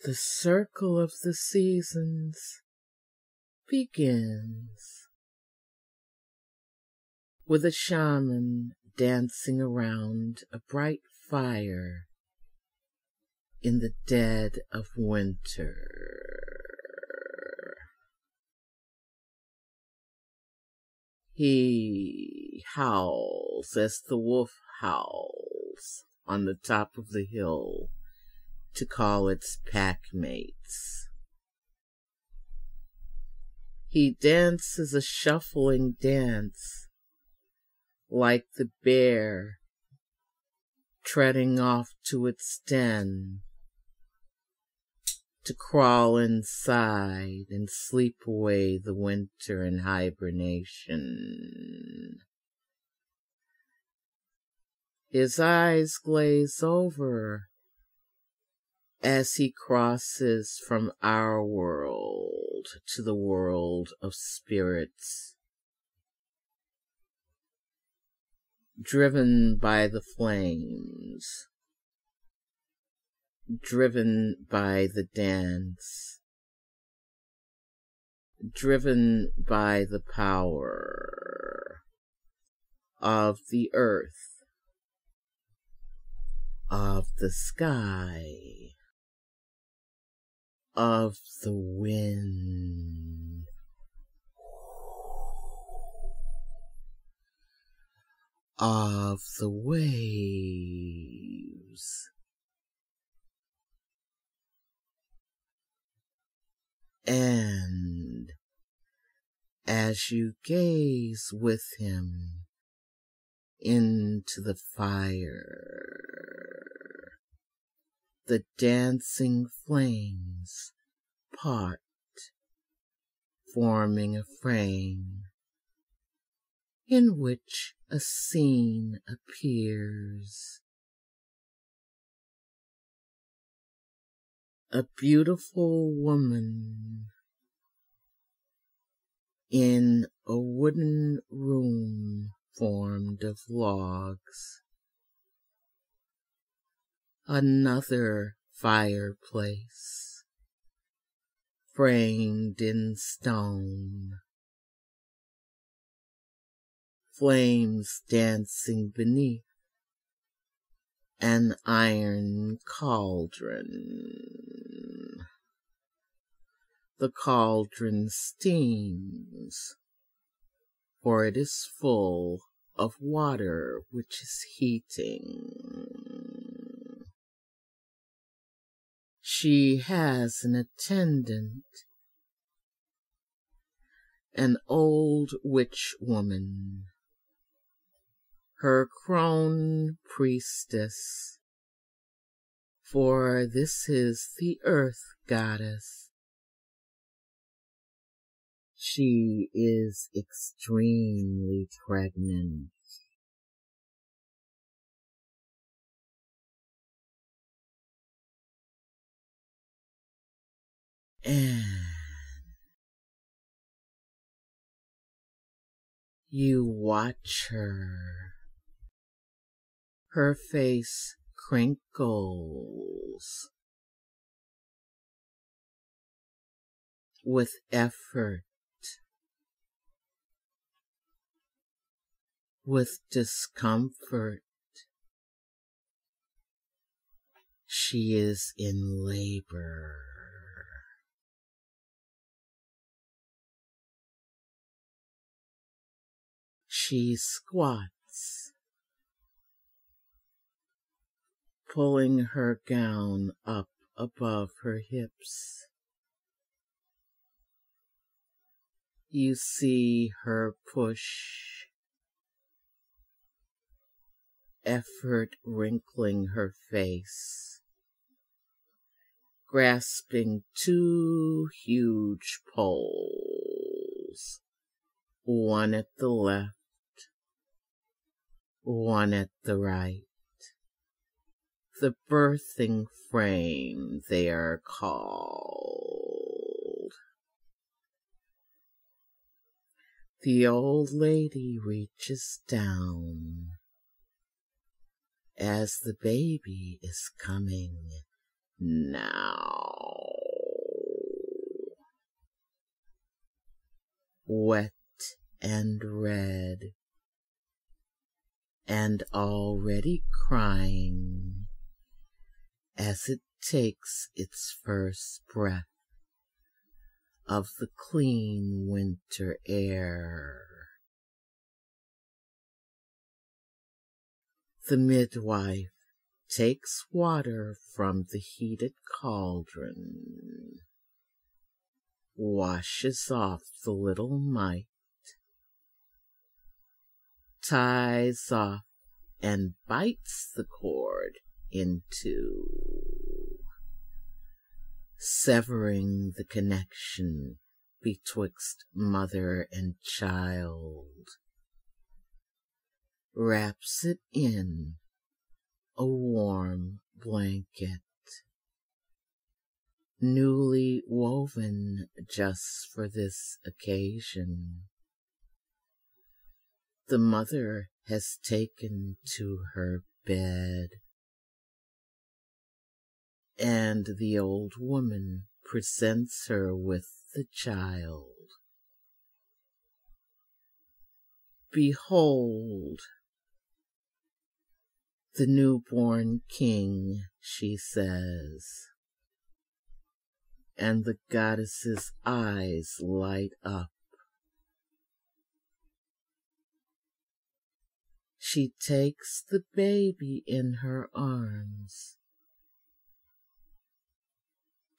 The circle of the seasons begins with a shaman dancing around a bright fire in the dead of winter. He howls as the wolf howls on the top of the hill to call its pack mates. He dances a shuffling dance like the bear treading off to its den to crawl inside and sleep away the winter in hibernation. His eyes glaze over as he crosses from our world to the world of spirits, driven by the flames, driven by the dance, driven by the power of the earth, of the sky, of the wind, of the waves, and as you gaze with him into the fire, the dancing flames part, forming a frame in which a scene appears. A beautiful woman in a wooden room formed of logs. Another fireplace, framed in stone. Flames dancing beneath an iron cauldron. The cauldron steams, for it is full of water which is heating. She has an attendant, an old witch woman, her crone priestess, for this is the earth goddess. She is extremely pregnant. And you watch her. Her face crinkles with effort, with discomfort. She is in labor. She squats, pulling her gown up above her hips. You see her push, effort wrinkling her face, grasping two huge poles, one at the left, one at the right. The birthing frame they are called. The old lady reaches down as the baby is coming now. Wet and red, and already crying as it takes its first breath of the clean winter air. The midwife takes water from the heated cauldron, washes off the little mite, ties off and bites the cord in two, severing the connection betwixt mother and child, wraps it in a warm blanket, newly woven just for this occasion. The mother has taken to her bed, and the old woman presents her with the child. Behold, the newborn king, she says, and the goddess's eyes light up. She takes the baby in her arms,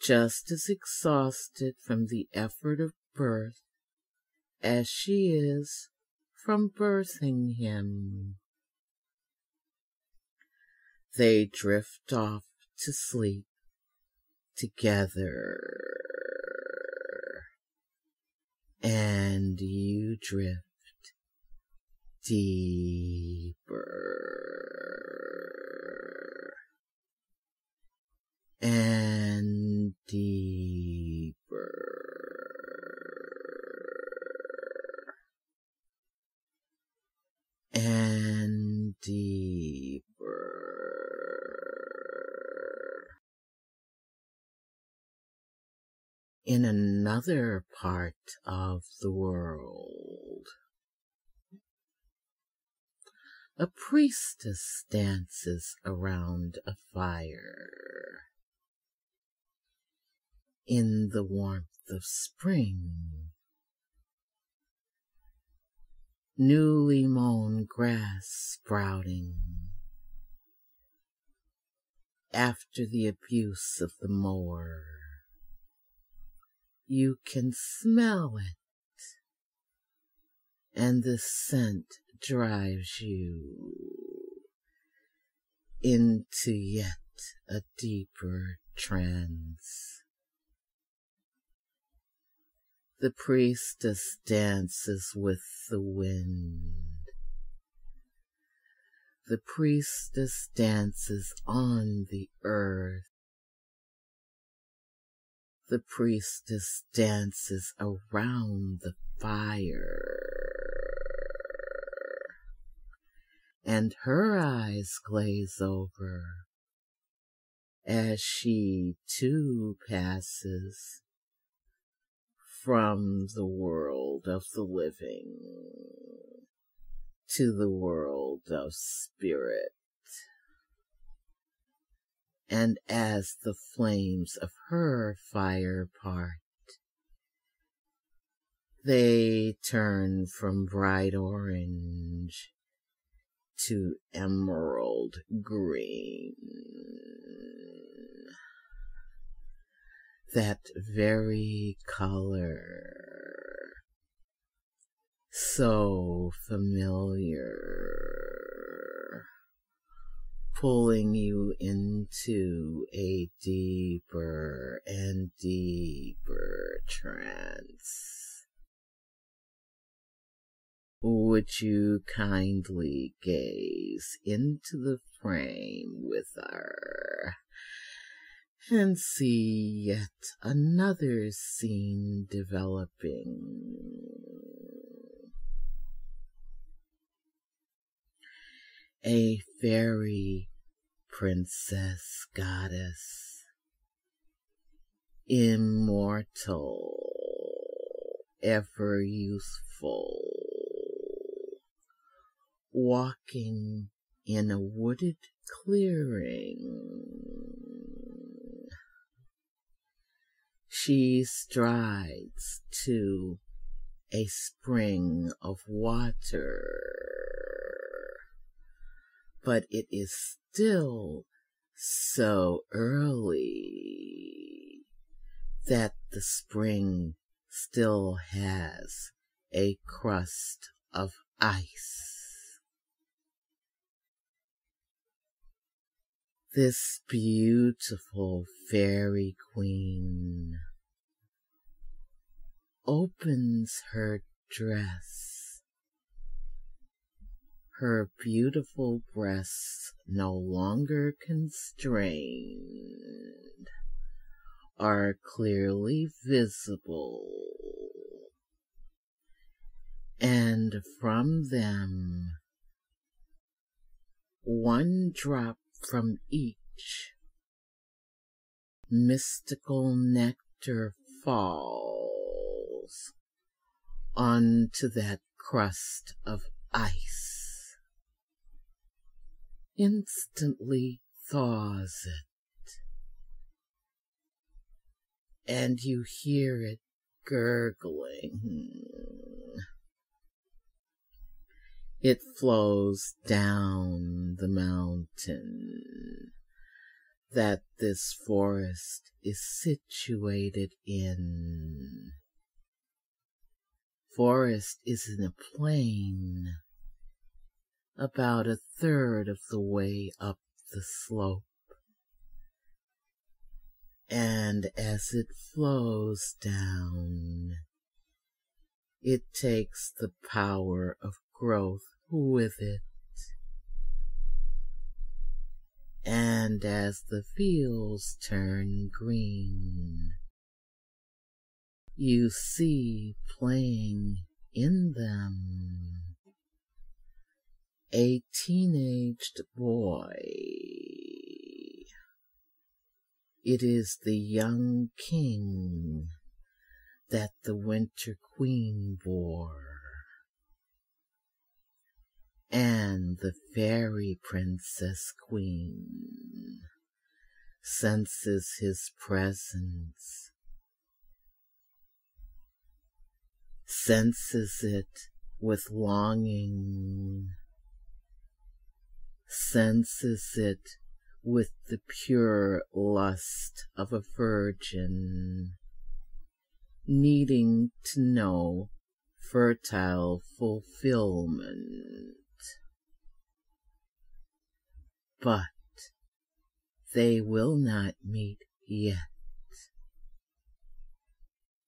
just as exhausted from the effort of birth as she is from birthing him. They drift off to sleep together, and you drift deeper and deeper and deeper. In another part of the world, a priestess dances around a fire. In the warmth of spring, newly mown grass sprouting after the abuse of the mower. You can smell it, and the scent drives you into yet a deeper trance. The priestess dances with the wind. The priestess dances on the earth. The priestess dances around the fire, and her eyes glaze over as she too passes from the world of the living to the world of spirit. And as the flames of her fire part, they turn from bright orange to emerald green. That very color, so familiar, pulling you into a deeper and deeper trance. Would you kindly gaze into the frame with her and see yet another scene developing? A fairy princess goddess immortal, ever youthful, walking in a wooded clearing. She strides to a spring of water, but it is still so early that the spring still has a crust of ice. This beautiful fairy queen opens her dress. Her beautiful breasts, no longer constrained, are clearly visible, and from them one drop from each mystical nectar falls onto that crust of ice, instantly thaws it, and you hear it gurgling. It flows down the mountain that this forest is situated in. Forest is in a plain, about a third of the way up the slope. And as it flows down, it takes the power of growth with it. And as the fields turn green, you see playing in them a teenaged boy. It is the young king that the Winter Queen bore, and the fairy princess queen senses his presence, senses it with longing, senses it with the pure lust of a virgin, needing to know fertile fulfillment. But they will not meet yet.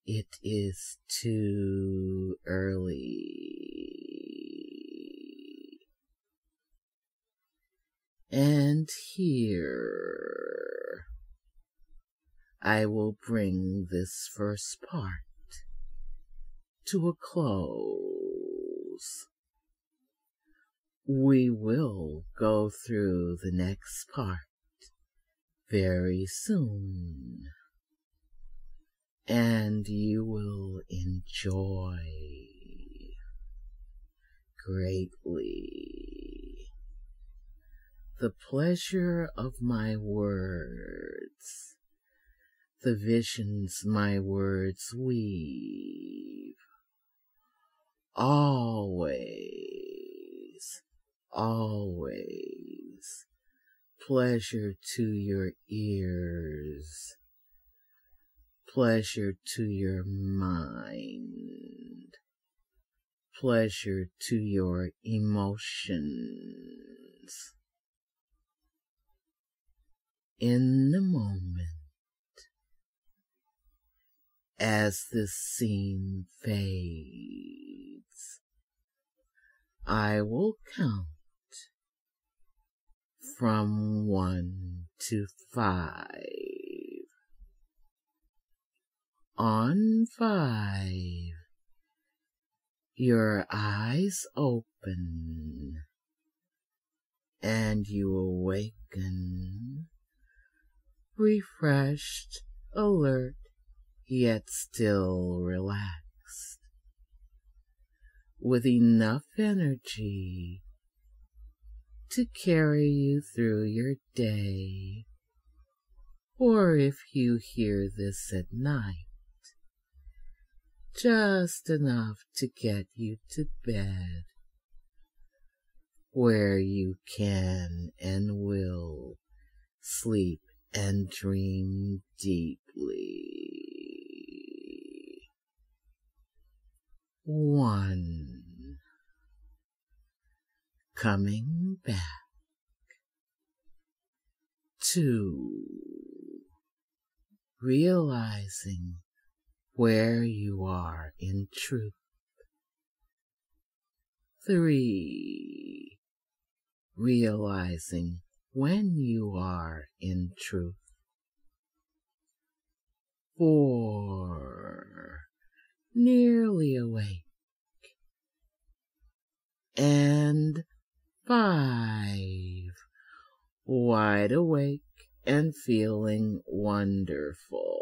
It is too early. And here I will bring this first part to a close. We will go through the next part very soon, and you will enjoy greatly the pleasure of my words, the visions my words weave. Always, always pleasure to your ears, pleasure to your mind, pleasure to your emotions. In the moment, as this scene fades, I will count from 1 to 5. On 5, your eyes open and you awaken, refreshed, alert, yet still relaxed, with enough energy to carry you through your day, or if you hear this at night, just enough to get you to bed, where you can and will sleep and dream deeply. 1. Coming back. 2. Realizing where you are in truth. 3. Realizing when you are in truth. 4. Nearly awake. And 5. Wide awake and feeling wonderful.